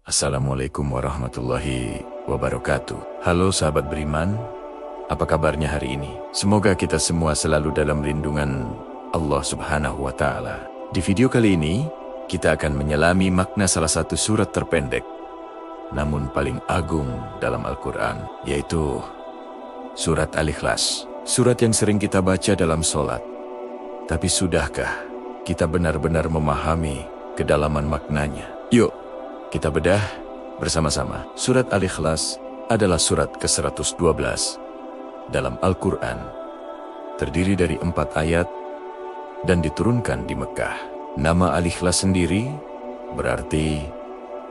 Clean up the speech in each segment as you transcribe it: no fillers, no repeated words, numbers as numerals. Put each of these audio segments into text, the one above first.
Assalamualaikum warahmatullahi wabarakatuh. Halo sahabat beriman, apa kabarnya hari ini? Semoga kita semua selalu dalam lindungan Allah Subhanahu wa Ta'ala. Di video kali ini, kita akan menyelami makna salah satu surat terpendek, namun paling agung dalam Al-Quran, yaitu surat Al-Ikhlas. Surat yang sering kita baca dalam sholat. Tapi sudahkah kita benar-benar memahami kedalaman maknanya? Yuk, kita bedah bersama-sama. Surat Al-Ikhlas adalah surat ke-112 dalam Al-Quran. Terdiri dari 4 ayat dan diturunkan di Mekah. Nama Al-Ikhlas sendiri berarti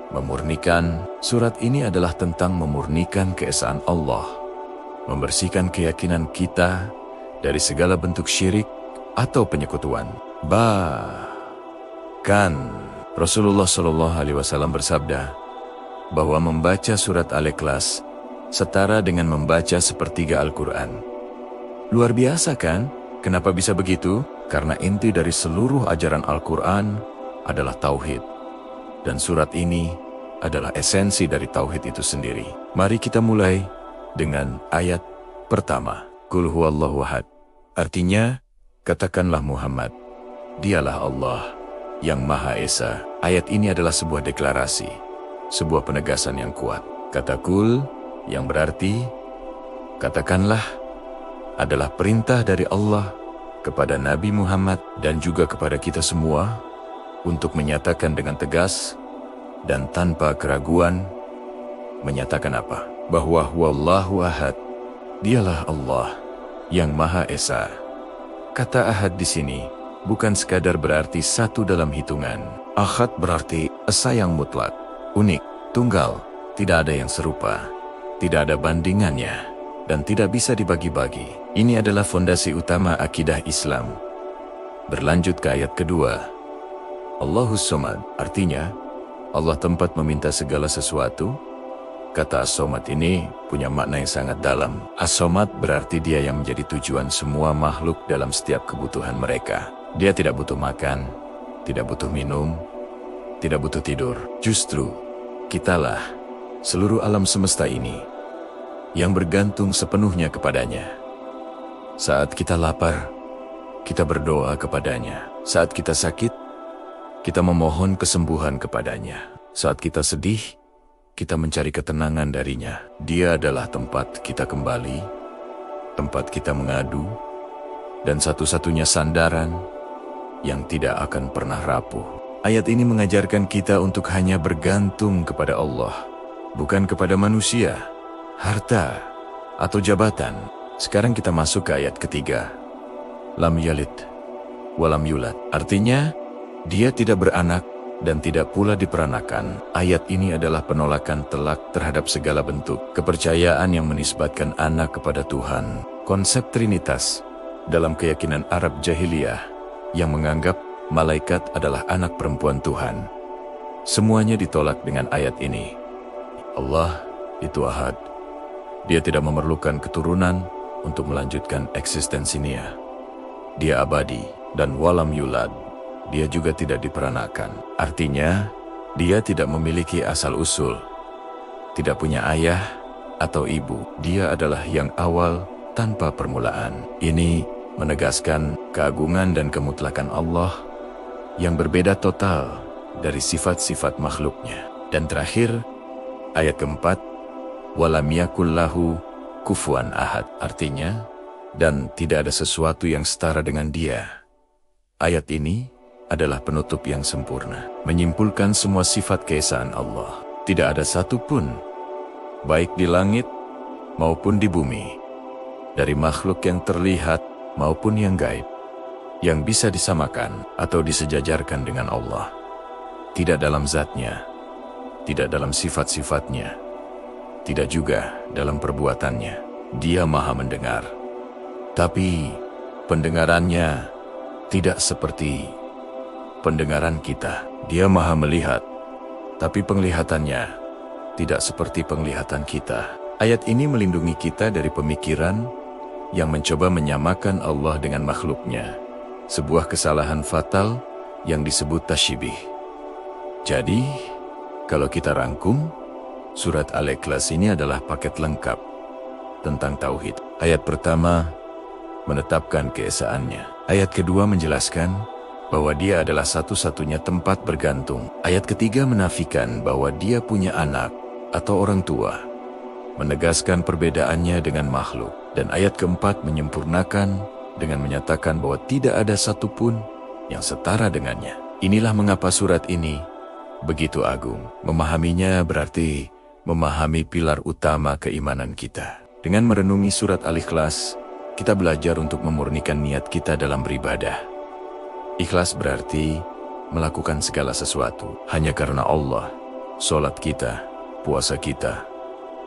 memurnikan. Surat ini adalah tentang memurnikan keesaan Allah, membersihkan keyakinan kita dari segala bentuk syirik atau penyekutuan. Bahkan Rasulullah SAW bersabda bahwa membaca surat Al-Ikhlas setara dengan membaca sepertiga Al-Quran. Luar biasa kan? Kenapa bisa begitu? Karena inti dari seluruh ajaran Al-Quran adalah tauhid. Dan surat ini adalah esensi dari tauhid itu sendiri. Mari kita mulai dengan ayat pertama. Qul huwallahu ahad. Artinya, katakanlah Muhammad, dialah Allah yang Maha Esa. Ayat ini adalah sebuah deklarasi, sebuah penegasan yang kuat. Kata Qul yang berarti katakanlah adalah perintah dari Allah kepada Nabi Muhammad dan juga kepada kita semua untuk menyatakan dengan tegas dan tanpa keraguan, menyatakan apa? Bahwa huwallahu ahad, dialah Allah yang Maha Esa. Kata ahad di sini bukan sekadar berarti satu dalam hitungan. Ahad berarti esa yang mutlak, unik, tunggal, tidak ada yang serupa, tidak ada bandingannya, dan tidak bisa dibagi-bagi. Ini adalah fondasi utama akidah Islam. Berlanjut ke ayat kedua. Allahus Somad, artinya Allah tempat meminta segala sesuatu. Kata As-Somad ini punya makna yang sangat dalam. As-Somad berarti dia yang menjadi tujuan semua makhluk dalam setiap kebutuhan mereka. Dia tidak butuh makan, tidak butuh minum, tidak butuh tidur. Justru, kitalah, seluruh alam semesta ini, yang bergantung sepenuhnya kepadanya. Saat kita lapar, kita berdoa kepadanya. Saat kita sakit, kita memohon kesembuhan kepadanya. Saat kita sedih, kita mencari ketenangan darinya. Dia adalah tempat kita kembali, tempat kita mengadu, dan satu-satunya sandaran yang tidak akan pernah rapuh. Ayat ini mengajarkan kita untuk hanya bergantung kepada Allah, bukan kepada manusia, harta, atau jabatan. Sekarang kita masuk ke ayat ketiga. Lam yalid, walam yulad. Artinya, dia tidak beranak dan tidak pula diperanakan. Ayat ini adalah penolakan telak terhadap segala bentuk kepercayaan yang menisbatkan anak kepada Tuhan. Konsep Trinitas dalam keyakinan Arab Jahiliyah yang menganggap malaikat adalah anak perempuan Tuhan. Semuanya ditolak dengan ayat ini. Allah itu ahad. Dia tidak memerlukan keturunan untuk melanjutkan eksistensinya. Dia abadi dan walam yulad. Dia juga tidak diperanakan. Artinya, dia tidak memiliki asal-usul, tidak punya ayah atau ibu. Dia adalah yang awal tanpa permulaan. Ini menegaskan keagungan dan kemutlakan Allah yang berbeda total dari sifat-sifat makhluknya. Dan terakhir, ayat keempat, walam yakul lahu kufuwan ahad. Artinya, dan tidak ada sesuatu yang setara dengan dia. Ayat ini adalah penutup yang sempurna, menyimpulkan semua sifat keesaan Allah. Tidak ada satupun, baik di langit maupun di bumi, dari makhluk yang terlihat maupun yang gaib, yang bisa disamakan atau disejajarkan dengan Allah. Tidak dalam zatnya, tidak dalam sifat-sifatnya, tidak juga dalam perbuatannya. Dia maha mendengar, tapi pendengarannya tidak seperti pendengaran kita. Dia maha melihat, tapi penglihatannya tidak seperti penglihatan kita. Ayat ini melindungi kita dari pemikiran yang mencoba menyamakan Allah dengan makhluknya. Sebuah kesalahan fatal yang disebut tasyibih. Jadi, Kalau kita rangkum, surat Al-Ikhlas ini adalah paket lengkap tentang tauhid. Ayat pertama menetapkan keesaannya. Ayat kedua menjelaskan bahwa dia adalah satu-satunya tempat bergantung. Ayat ketiga menafikan bahwa dia punya anak atau orang tua, menegaskan perbedaannya dengan makhluk. Dan ayat keempat menyempurnakan dengan menyatakan bahwa tidak ada satupun yang setara dengannya. Inilah mengapa surat ini begitu agung. Memahaminya berarti memahami pilar utama keimanan kita. Dengan merenungi surat Al-Ikhlas, kita belajar untuk memurnikan niat kita dalam beribadah. Ikhlas berarti melakukan segala sesuatu hanya karena Allah. Salat kita, puasa kita,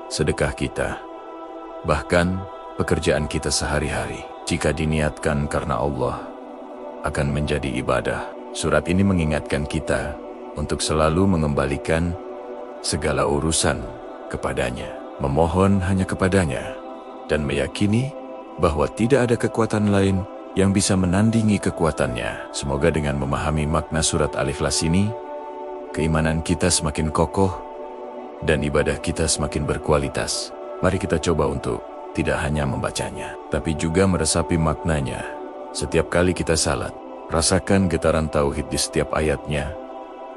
sedekah kita, bahkan pekerjaan kita sehari-hari, jika diniatkan karena Allah, akan menjadi ibadah. Surat ini mengingatkan kita untuk selalu mengembalikan segala urusan kepadanya, memohon hanya kepadanya, dan meyakini bahwa tidak ada kekuatan lain yang bisa menandingi kekuatannya. Semoga dengan memahami makna surat Al-Ikhlas ini, keimanan kita semakin kokoh dan ibadah kita semakin berkualitas. Mari kita coba untuk tidak hanya membacanya, tapi juga meresapi maknanya. Setiap kali kita salat, rasakan getaran tauhid di setiap ayatnya,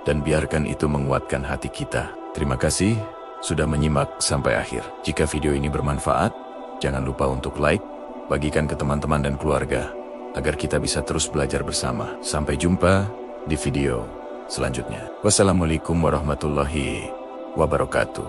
dan biarkan itu menguatkan hati kita. Terima kasih sudah menyimak sampai akhir. Jika video ini bermanfaat, jangan lupa untuk like, bagikan ke teman-teman dan keluarga, agar kita bisa terus belajar bersama. Sampai jumpa di video selanjutnya. Wassalamualaikum warahmatullahi wabarakatuh.